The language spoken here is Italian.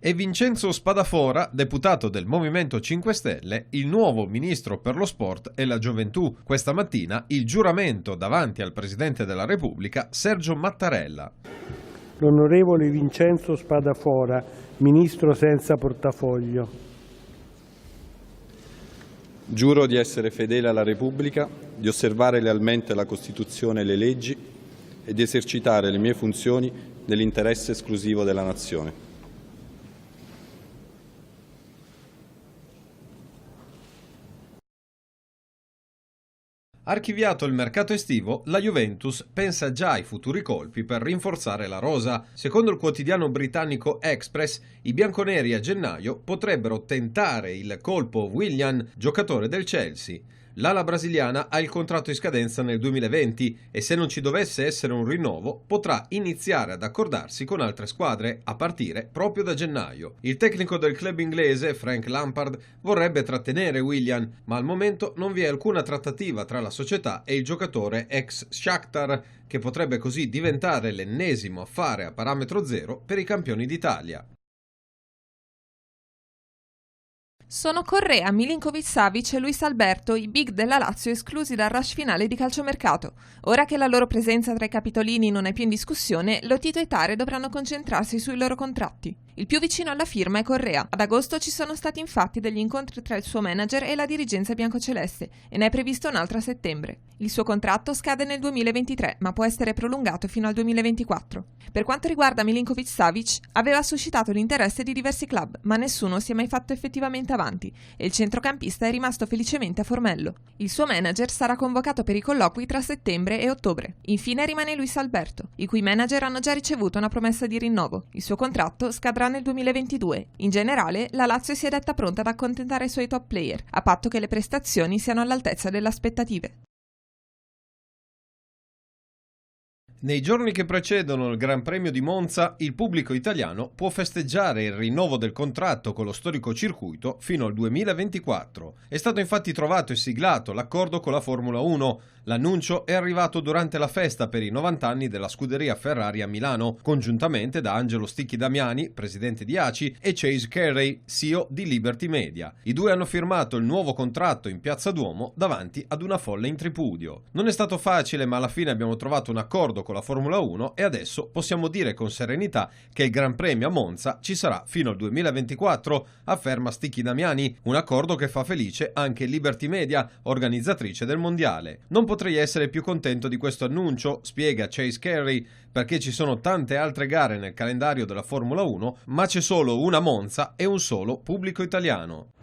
E Vincenzo Spadafora, deputato del Movimento 5 Stelle, il nuovo ministro per lo sport e la gioventù. Questa mattina il giuramento davanti al Presidente della Repubblica, Sergio Mattarella. L'onorevole Vincenzo Spadafora, ministro senza portafoglio. Giuro di essere fedele alla Repubblica, di osservare lealmente la Costituzione e le leggi e di esercitare le mie funzioni nell'interesse esclusivo della Nazione. Archiviato il mercato estivo, la Juventus pensa già ai futuri colpi per rinforzare la rosa. Secondo il quotidiano britannico Express, i bianconeri a gennaio potrebbero tentare il colpo Willian, giocatore del Chelsea. L'ala brasiliana ha il contratto in scadenza nel 2020 e se non ci dovesse essere un rinnovo potrà iniziare ad accordarsi con altre squadre a partire proprio da gennaio. Il tecnico del club inglese, Frank Lampard, vorrebbe trattenere Willian, ma al momento non vi è alcuna trattativa tra la società e il giocatore ex Shakhtar, che potrebbe così diventare l'ennesimo affare a parametro zero per i campioni d'Italia. Sono Correa, Milinkovic-Savic e Luis Alberto, i big della Lazio esclusi dal rush finale di calciomercato. Ora che la loro presenza tra i capitolini non è più in discussione, Lotito e Tare dovranno concentrarsi sui loro contratti. Il più vicino alla firma è Correa. Ad agosto ci sono stati infatti degli incontri tra il suo manager e la dirigenza biancoceleste e ne è previsto un altro a settembre. Il suo contratto scade nel 2023, ma può essere prolungato fino al 2024. Per quanto riguarda Milinkovic-Savic, aveva suscitato l'interesse di diversi club, ma nessuno si è mai fatto effettivamente avanti e il centrocampista è rimasto felicemente a Formello. Il suo manager sarà convocato per i colloqui tra settembre e ottobre. Infine rimane Luis Alberto, i cui manager hanno già ricevuto una promessa di rinnovo. Il suo contratto scadrà nel 2022. In generale, la Lazio si è detta pronta ad accontentare i suoi top player, a patto che le prestazioni siano all'altezza delle aspettative. Nei giorni che precedono il Gran Premio di Monza, il pubblico italiano può festeggiare il rinnovo del contratto con lo storico circuito fino al 2024. È stato infatti trovato e siglato l'accordo con la Formula 1. L'annuncio è arrivato durante la festa per i 90 anni della scuderia Ferrari a Milano, congiuntamente da Angelo Sticchi Damiani, presidente di ACI, e Chase Carey, CEO di Liberty Media. I due hanno firmato il nuovo contratto in Piazza Duomo davanti ad una folla in tripudio. Non è stato facile, ma alla fine abbiamo trovato un accordo con la Formula 1 e adesso possiamo dire con serenità che il Gran Premio a Monza ci sarà fino al 2024, afferma Sticchi Damiani, un accordo che fa felice anche Liberty Media, organizzatrice del mondiale. Non potrei essere più contento di questo annuncio, spiega Chase Carey, perché ci sono tante altre gare nel calendario della Formula 1, ma c'è solo una Monza e un solo pubblico italiano.